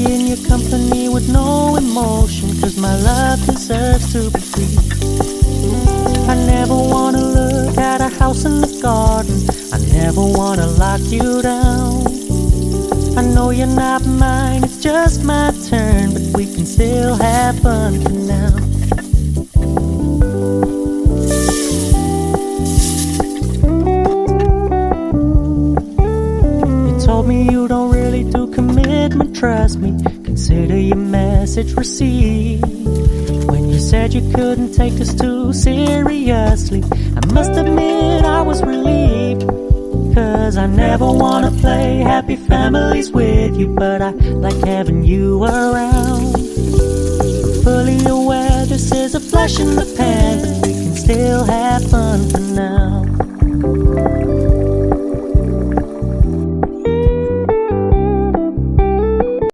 in your company with no emotion, 'cause my love deserves to be free. I never wanna look at a house in the garden, I never wanna lock you down. I know you're not mine, it's just my turn, but we can still have fun for now. Told me you don't really do commitment, trust me, consider your message received. When you said you couldn't take us too seriously, I must admit I was relieved. 'Cause I never wanna play happy families with you, but I like having you around. Fully aware this is a flash in the pan, but we can still have fun for now.